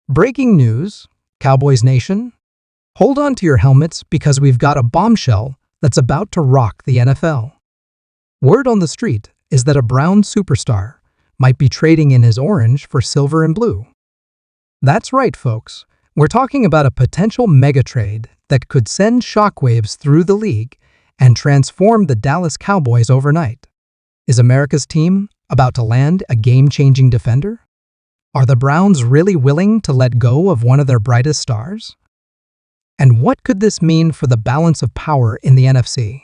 Breaking news, Cowboys Nation. Hold on to your helmets because we've got a bombshell that's about to rock the NFL. Word on the street is that a Brown superstar might be trading in his orange for silver and blue. That's right, folks. We're talking about a potential mega trade that could send shockwaves through the league and transform the Dallas Cowboys overnight. Is America's team about to land a game-changing defender? Are the Browns really willing to let go of one of their brightest stars? And what could this mean for the balance of power in the NFC?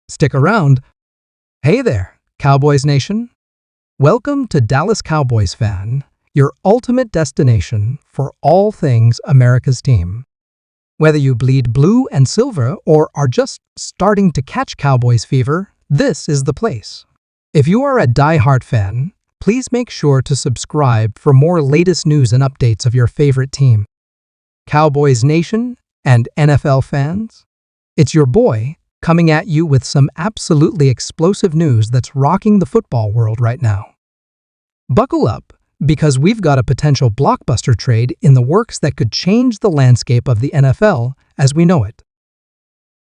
Stick around. Hey there, Cowboys Nation. Welcome to Dallas Cowboys Fan, your ultimate destination for all things America's team. Whether you bleed blue and silver or are just starting to catch Cowboys fever, this is the place. If you are a die-hard fan, please make sure to subscribe for more latest news and updates of your favorite team. Cowboys Nation and NFL fans, it's your boy coming at you with some absolutely explosive news that's rocking the football world right now. Buckle up, because we've got a potential blockbuster trade in the works that could change the landscape of the NFL as we know it.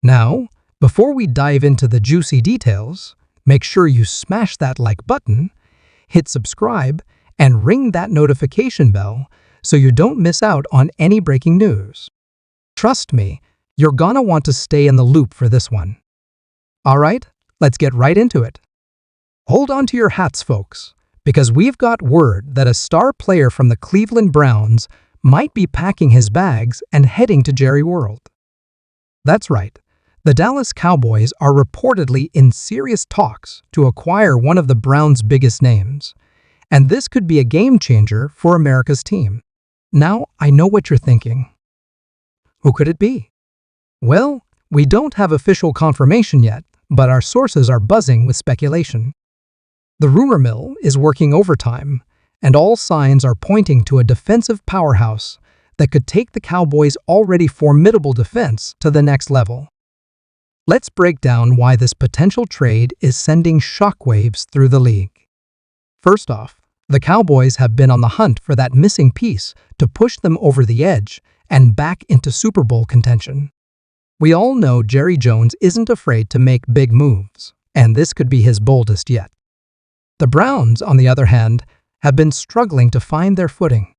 Now, before we dive into the juicy details, make sure you smash that like button, hit subscribe, and ring that notification bell so you don't miss out on any breaking news. Trust me, you're gonna want to stay in the loop for this one. All right, let's get right into it. Hold on to your hats, folks, because we've got word that a star player from the Cleveland Browns might be packing his bags and heading to Jerry World. That's right. The Dallas Cowboys are reportedly in serious talks to acquire one of the Browns' biggest names, and this could be a game-changer for America's team. Now, I know what you're thinking. Who could it be? Well, we don't have official confirmation yet, but our sources are buzzing with speculation. The rumor mill is working overtime, and all signs are pointing to a defensive powerhouse that could take the Cowboys' already formidable defense to the next level. Let's break down why this potential trade is sending shockwaves through the league. First off, the Cowboys have been on the hunt for that missing piece to push them over the edge and back into Super Bowl contention. We all know Jerry Jones isn't afraid to make big moves, and this could be his boldest yet. The Browns, on the other hand, have been struggling to find their footing.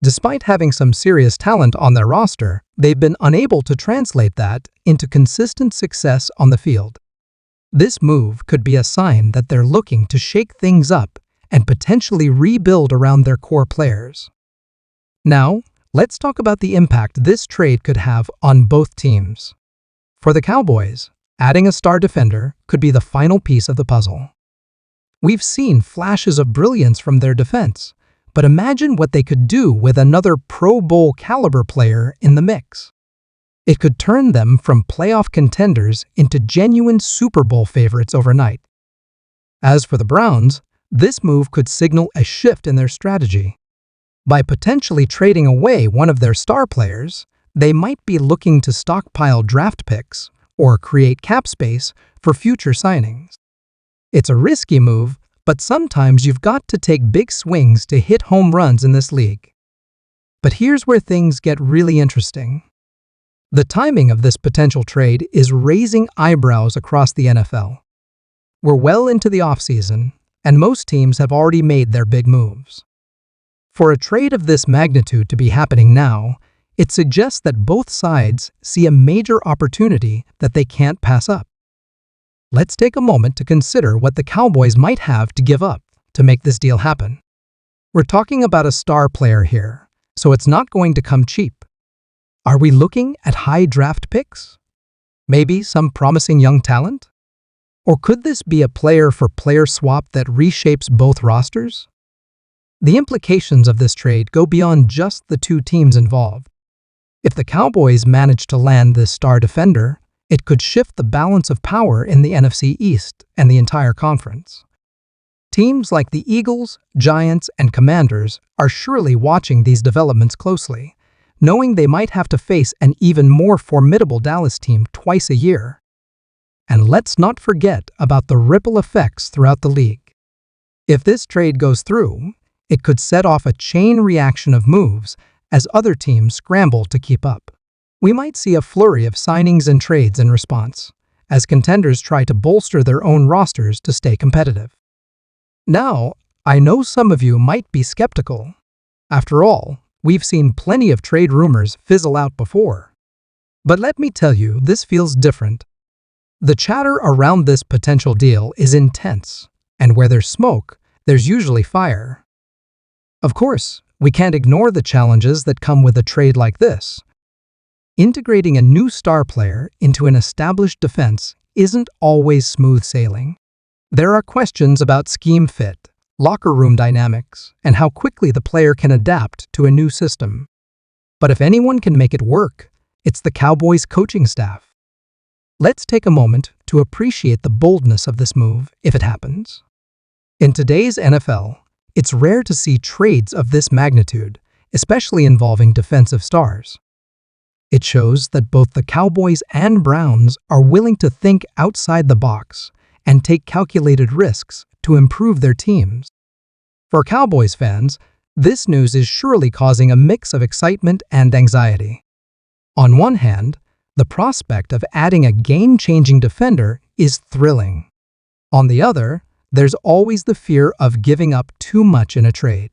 Despite having some serious talent on their roster, they've been unable to translate that into consistent success on the field. This move could be a sign that they're looking to shake things up and potentially rebuild around their core players. Now, let's talk about the impact this trade could have on both teams. For the Cowboys, adding a star defender could be the final piece of the puzzle. We've seen flashes of brilliance from their defense, but imagine what they could do with another Pro Bowl caliber player in the mix. It could turn them from playoff contenders into genuine Super Bowl favorites overnight. As for the Browns, this move could signal a shift in their strategy. By potentially trading away one of their star players, they might be looking to stockpile draft picks or create cap space for future signings. It's a risky move, but sometimes you've got to take big swings to hit home runs in this league. But here's where things get really interesting. The timing of this potential trade is raising eyebrows across the NFL. We're well into the offseason, and most teams have already made their big moves. For a trade of this magnitude to be happening now, it suggests that both sides see a major opportunity that they can't pass up. Let's take a moment to consider what the Cowboys might have to give up to make this deal happen. We're talking about a star player here, so it's not going to come cheap. Are we looking at high draft picks? Maybe some promising young talent? Or could this be a player-for-player swap that reshapes both rosters? The implications of this trade go beyond just the two teams involved. If the Cowboys manage to land this star defender, it could shift the balance of power in the NFC East and the entire conference. Teams like the Eagles, Giants, and Commanders are surely watching these developments closely, knowing they might have to face an even more formidable Dallas team twice a year. And let's not forget about the ripple effects throughout the league. If this trade goes through, It could set off a chain reaction of moves as other teams scramble to keep up. We might see a flurry of signings and trades in response, as contenders try to bolster their own rosters to stay competitive. Now, I know some of you might be skeptical. After all, we've seen plenty of trade rumors fizzle out before. But let me tell you, this feels different. The chatter around this potential deal is intense, and where there's smoke, there's usually fire. Of course, we can't ignore the challenges that come with a trade like this. Integrating a new star player into an established defense isn't always smooth sailing. There are questions about scheme fit, locker room dynamics, and how quickly the player can adapt to a new system. But if anyone can make it work, it's the Cowboys coaching staff. Let's take a moment to appreciate the boldness of this move if it happens. In today's NFL, it's rare to see trades of this magnitude, especially involving defensive stars. It shows that both the Cowboys and Browns are willing to think outside the box and take calculated risks to improve their teams. For Cowboys fans, this news is surely causing a mix of excitement and anxiety. On one hand, the prospect of adding a game-changing defender is thrilling. On the other, there's always the fear of giving up too much in a trade.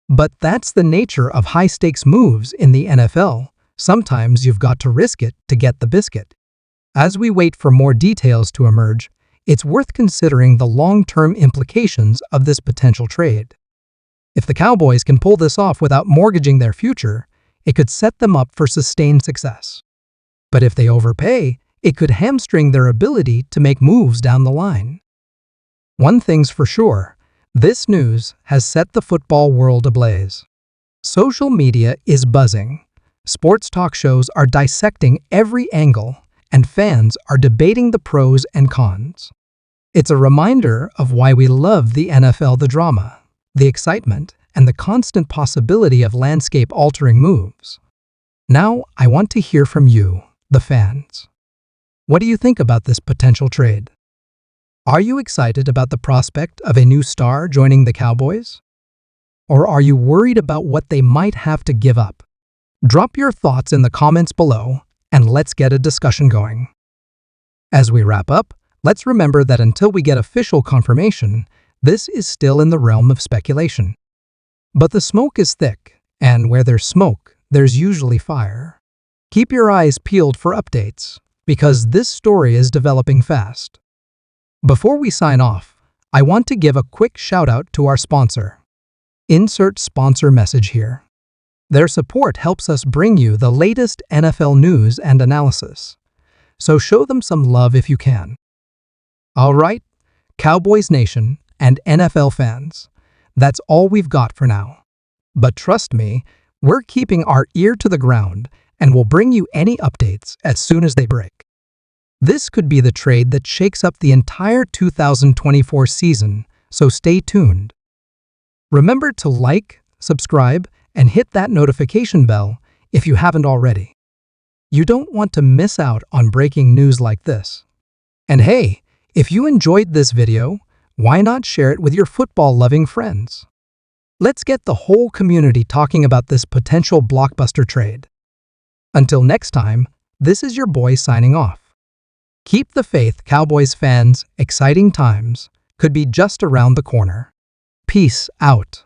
But that's the nature of high-stakes moves in the NFL. Sometimes you've got to risk it to get the biscuit. As we wait for more details to emerge, it's worth considering the long-term implications of this potential trade. If the Cowboys can pull this off without mortgaging their future, it could set them up for sustained success. But if they overpay, it could hamstring their ability to make moves down the line. One thing's for sure, this news has set the football world ablaze. Social media is buzzing. Sports talk shows are dissecting every angle, and fans are debating the pros and cons. It's a reminder of why we love the NFL: the drama, the excitement, and the constant possibility of landscape-altering moves. Now, I want to hear from you, the fans. What do you think about this potential trade? Are you excited about the prospect of a new star joining the Cowboys? Or are you worried about what they might have to give up? Drop your thoughts in the comments below, and let's get a discussion going. As we wrap up, let's remember that until we get official confirmation, this is still in the realm of speculation. But the smoke is thick, and where there's smoke, there's usually fire. Keep your eyes peeled for updates, because this story is developing fast. Before we sign off, I want to give a quick shout-out to our sponsor. Insert sponsor message here. Their support helps us bring you the latest NFL news and analysis, so show them some love if you can. All right, Cowboys Nation and NFL fans, that's all we've got for now. But trust me, we're keeping our ear to the ground and will bring you any updates as soon as they break. This could be the trade that shakes up the entire 2024 season, so stay tuned. Remember to like, subscribe, and hit that notification bell if you haven't already. You don't want to miss out on breaking news like this. And hey, if you enjoyed this video, why not share it with your football-loving friends? Let's get the whole community talking about this potential blockbuster trade. Until next time, this is your boy signing off. Keep the faith, Cowboys fans. Exciting times could be just around the corner. Peace out.